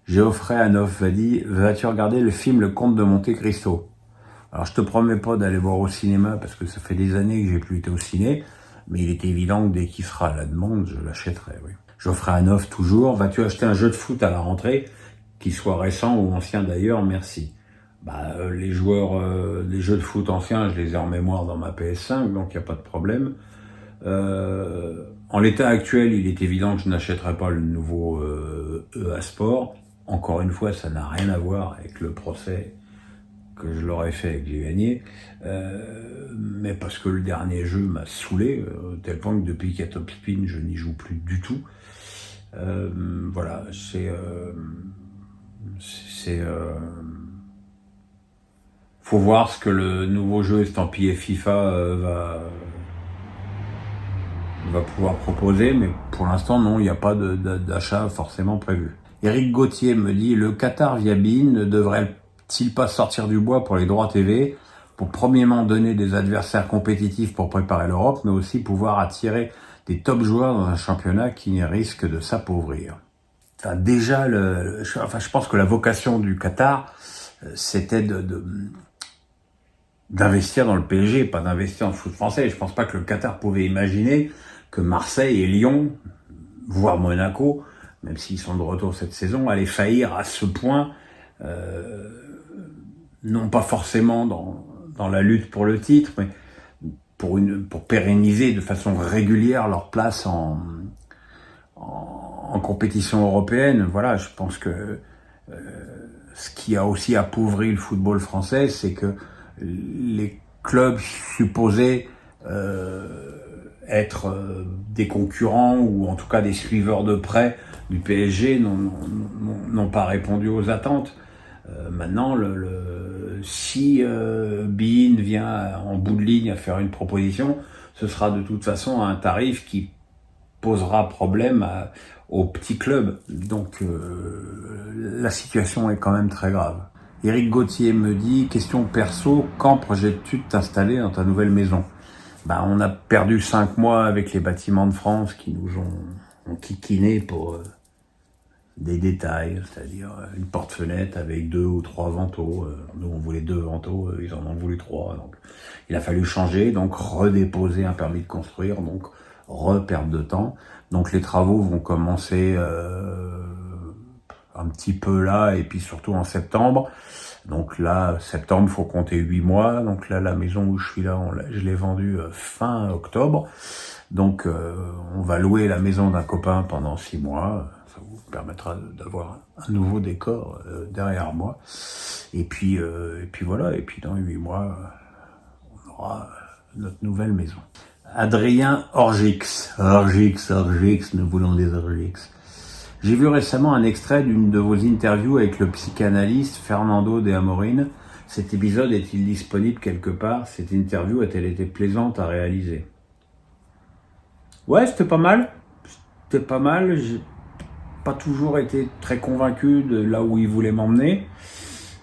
Geoffrey Hanoff va dire, vas-tu regarder le film Le Comte de Monte Cristo? Alors je te promets pas d'aller voir au cinéma parce que ça fait des années que j'ai plus été au ciné, mais il est évident que dès qu'il sera à la demande, je l'achèterai, oui. Geoffrey Hanoff toujours, vas-tu acheter un jeu de foot à la rentrée, qu'il soit récent ou ancien d'ailleurs, merci. Les jeux de foot anciens, je les ai en mémoire dans ma PS5, donc il n'y a pas de problème. En l'état actuel, il est évident que je n'achèterai pas le nouveau EA Sport. Encore une fois, ça n'a rien à voir avec le procès que je leur ai fait et que j'ai gagné, mais parce que le dernier jeu m'a saoulé, tel point que depuis qu'il y a Top Spin, je n'y joue plus du tout. Voilà, faut voir ce que le nouveau jeu estampillé FIFA va pouvoir proposer, mais pour l'instant, non, il n'y a pas d'achat forcément prévu. Éric Gauthier me dit, le Qatar via BeIN ne devrait-il pas sortir du bois pour les droits TV, pour premièrement donner des adversaires compétitifs pour préparer l'Europe, mais aussi pouvoir attirer des top joueurs dans un championnat qui risque de s'appauvrir. Enfin, déjà, je pense que la vocation du Qatar, c'était d'investir dans le PSG, pas d'investir dans le foot français. Je pense pas que le Qatar pouvait imaginer que Marseille et Lyon, voire Monaco, même s'ils sont de retour cette saison, allaient faillir à ce point, non pas forcément dans la lutte pour le titre, mais pour pérenniser de façon régulière leur place en compétition européenne. Voilà, je pense que ce qui a aussi appauvri le football français, c'est que les clubs supposés être des concurrents ou en tout cas des suiveurs de près du PSG n'ont pas répondu aux attentes. Maintenant, si BeIN vient en bout de ligne à faire une proposition, ce sera de toute façon un tarif qui posera problème aux petits clubs. Donc la situation est quand même très grave. Éric Gauthier me dit, question perso, quand projettes-tu de t'installer dans ta nouvelle maison? On a perdu 5 mois avec les Bâtiments de France qui nous ont kikiné pour des détails, c'est-à-dire une porte-fenêtre avec 2 ou 3 vantaux. Nous on voulait 2 vantaux, ils en ont voulu 3. Donc il a fallu changer, donc redéposer un permis de construire, donc reperte de temps. Donc les travaux vont commencer un petit peu là et puis surtout en septembre. Donc là, septembre, faut compter 8 mois. Donc là, la maison où je suis là, je l'ai vendue fin octobre. Donc on va louer la maison d'un copain pendant 6 mois. Ça vous permettra d'avoir un nouveau décor derrière moi. Et puis voilà. Et puis dans 8 mois, on aura notre nouvelle maison. Adrien Orgix, nous voulons des Orgix. J'ai vu récemment un extrait d'une de vos interviews avec le psychanalyste Fernando de Amorin. Cet épisode est-il disponible quelque part? Cette interview a-t-elle été plaisante à réaliser? Ouais, c'était pas mal. J'ai pas toujours été très convaincu de là où il voulait m'emmener.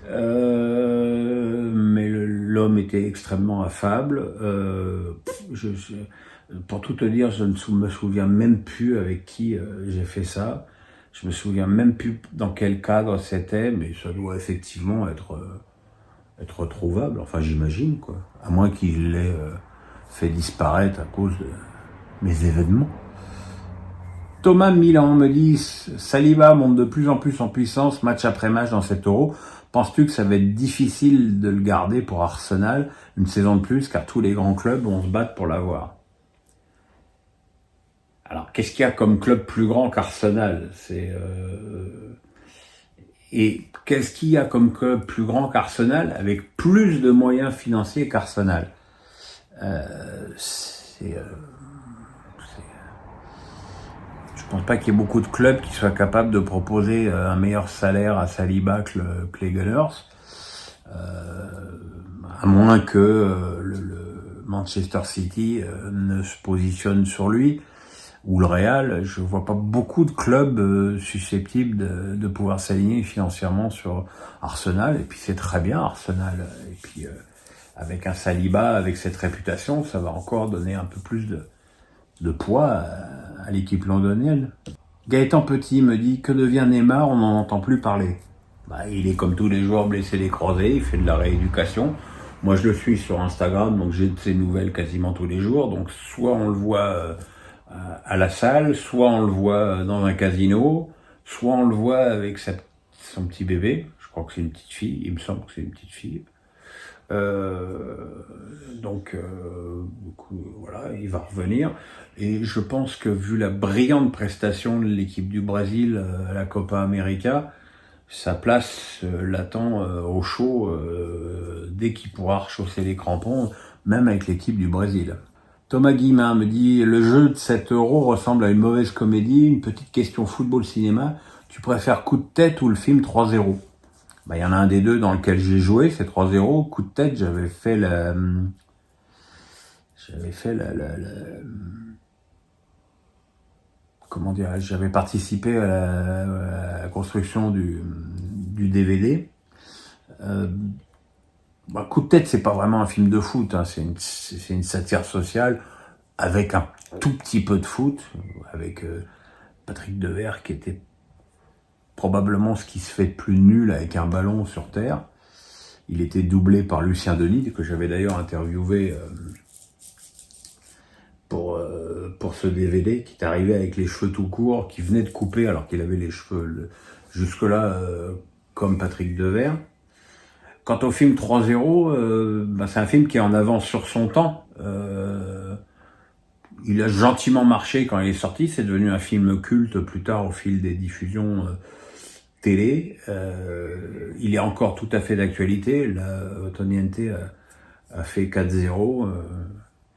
Mais l'homme était extrêmement affable. Pour tout te dire, je ne me souviens même plus avec qui j'ai fait ça. Je me souviens même plus dans quel cadre c'était, mais ça doit effectivement être trouvable. Enfin, j'imagine, quoi. À moins qu'il l'ait fait disparaître à cause de mes événements. Thomas Milan me dit, Saliba monte de plus en plus en puissance, match après match dans cet Euro. Penses-tu que ça va être difficile de le garder pour Arsenal une saison de plus, car tous les grands clubs vont se battre pour l'avoir? Alors, qu'est-ce qu'il y a comme club plus grand qu'Arsenal? Et qu'est-ce qu'il y a comme club plus grand qu'Arsenal avec plus de moyens financiers qu'Arsenal? Je pense pas qu'il y ait beaucoup de clubs qui soient capables de proposer un meilleur salaire à Saliba que les Gunners, à moins que le Manchester City ne se positionne sur lui, ou le Real. Je vois pas beaucoup de clubs susceptibles de pouvoir s'aligner financièrement sur Arsenal, et puis c'est très bien Arsenal, et puis avec un Saliba, avec cette réputation, ça va encore donner un peu plus de poids à l'équipe londonienne. Gaëtan Petit me dit, que devient Neymar? On n'en entend plus parler. Bah, il est comme tous les joueurs blessés des croisés, il fait de la rééducation. Moi, je le suis sur Instagram, donc j'ai de ses nouvelles quasiment tous les jours. Donc, soit on le voit à la salle, soit on le voit dans un casino, soit on le voit avec son petit bébé. Je crois que c'est une petite fille, il me semble que c'est une petite fille. Voilà, il va revenir. Et je pense que vu la brillante prestation de l'équipe du Brésil à la Copa América, sa place l'attend au chaud dès qu'il pourra rechausser les crampons, même avec l'équipe du Brésil. Thomas Guillemin me dit, le jeu de 7 € ressemble à une mauvaise comédie. Une petite question football-cinéma. Tu préfères Coup de tête ou le film 3-0? Bah, il y en a un des deux dans lequel j'ai joué, c'est 3-0. Coup de tête, j'avais fait comment dirais-je, j'avais participé à la construction du DVD. Coup de tête, c'est pas vraiment un film de foot, hein, c'est une satire sociale avec un tout petit peu de foot, avec Patrick Devers qui était probablement ce qui se fait de plus nul avec un ballon sur terre. Il était doublé par Lucien Denis, que j'avais d'ailleurs interviewé pour ce DVD, qui est arrivé avec les cheveux tout courts, qui venait de couper alors qu'il avait les cheveux jusque-là comme Patrick Devers. Quant au film 3-0, c'est un film qui est en avance sur son temps. Il a gentiment marché quand il est sorti, c'est devenu un film culte plus tard au fil des diffusions télé. Il est encore tout à fait d'actualité. Là, Otoniente a fait 4-0.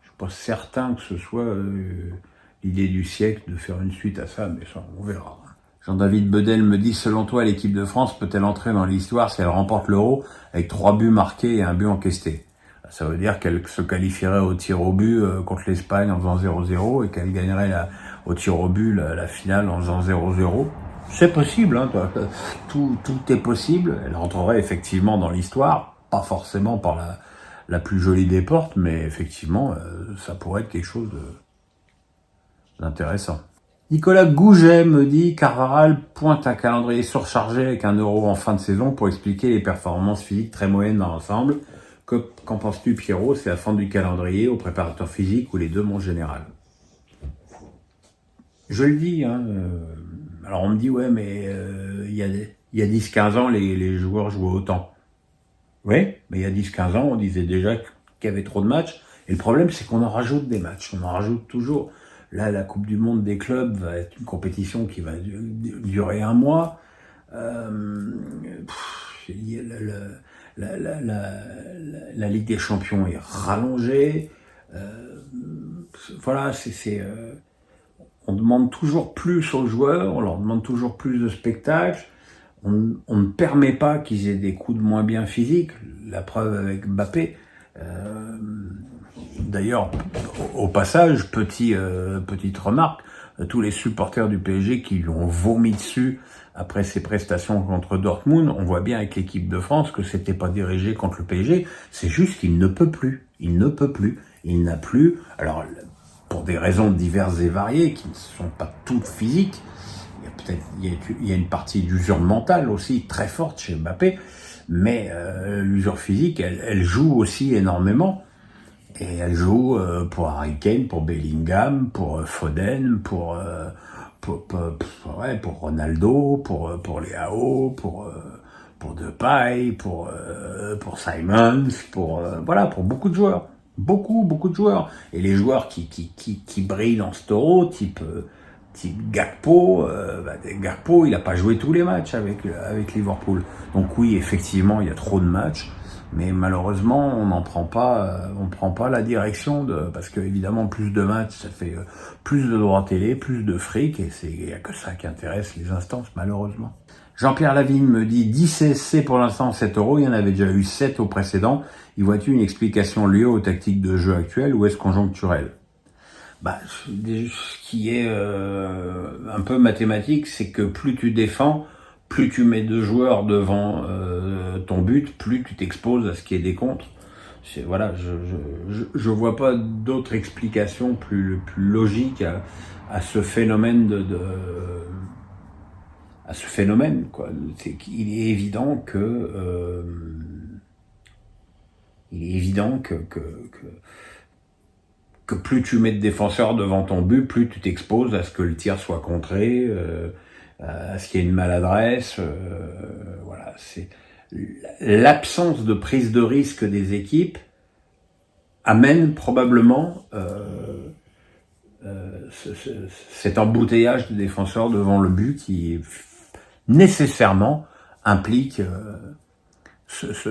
Je suis pas certain que ce soit l'idée du siècle de faire une suite à ça, mais ça, on verra. Jean-David Bedel me dit, selon toi, l'équipe de France peut-elle entrer dans l'histoire si elle remporte l'Euro avec 3 buts marqués et un but encaissé? Ça veut dire qu'elle se qualifierait au tir au but contre l'Espagne en faisant 0-0 et qu'elle gagnerait au tir au but la finale en faisant 0-0. C'est possible, hein, tout est possible. Elle rentrerait effectivement dans l'histoire, pas forcément par la plus jolie des portes, mais effectivement, ça pourrait être quelque chose d'intéressant. Nicolas Gouget me dit, Carvaral pointe un calendrier surchargé avec un Euro en fin de saison pour expliquer les performances physiques très moyennes dans l'ensemble. Qu'en penses-tu, Pierrot? C'est la fin du calendrier, au préparateur physique ou les deux, mon général? Je le dis, hein. Alors on me dit, ouais, mais il y a 10-15 ans, les joueurs jouaient autant. Oui, mais il y a 10-15 ans, on disait déjà qu'il y avait trop de matchs. Et le problème, c'est qu'on en rajoute des matchs. On en rajoute toujours. Là, la Coupe du Monde des clubs va être une compétition qui va durer un mois. La Ligue des Champions est rallongée. Voilà, on demande toujours plus aux joueurs, on leur demande toujours plus de spectacles. On ne permet pas qu'ils aient des coups de moins bien physiques. La preuve avec Mbappé. D'ailleurs, au passage, petite remarque, tous les supporters du PSG qui lui ont vomi dessus après ses prestations contre Dortmund, on voit bien avec l'équipe de France que c'était pas dirigé contre le PSG, c'est juste qu'il ne peut plus. Il ne peut plus. Il n'a plus. Alors, pour des raisons diverses et variées, qui ne sont pas toutes physiques, il y a une partie d'usure mentale aussi très forte chez Mbappé, mais l'usure physique, elle joue aussi énormément. Et elle joue pour Harry Kane, pour Bellingham, pour Foden, pour Ronaldo, pour Leao, pour Depay, pour Simons, pour beaucoup de joueurs. Beaucoup de joueurs. Et les joueurs qui brillent dans ce Euro, type Gakpo, Gakpo, il a pas joué tous les matchs avec Liverpool. Donc oui, effectivement, il y a trop de matchs. Mais malheureusement, on prend pas la direction parce que évidemment, plus de matchs, ça fait plus de droits télé, plus de fric, et il y a que ça qui intéresse les instances, malheureusement. Jean-Pierre Lavigne me dit 10 essais pour l'instant, 7 €, il y en avait déjà eu 7 au précédent. Y vois-tu une explication liée aux tactiques de jeu actuelles ou est-ce conjoncturel? Ce qui est un peu mathématique, c'est que plus tu défends, plus tu mets 2 joueurs devant ton but, plus tu t'exposes à ce qui est des contres. Je vois pas d'autre explication plus logique à ce phénomène à ce phénomène, quoi. C'est qu'il est évident que que plus tu mets de défenseurs devant ton but, plus tu t'exposes à ce que le tir soit contré, à ce qu'il y ait une maladresse. Voilà, c'est l'absence de prise de risque des équipes amène probablement cet embouteillage de défenseurs devant le but qui nécessairement implique cette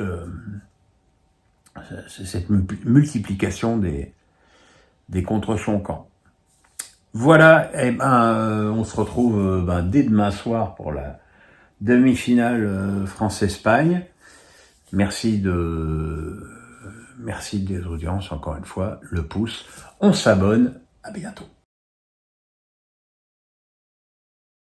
multiplication des contre son camp. Voilà, on se retrouve dès demain soir pour la demi-finale France-Espagne. Merci des audiences, encore une fois, le pouce. On s'abonne, à bientôt.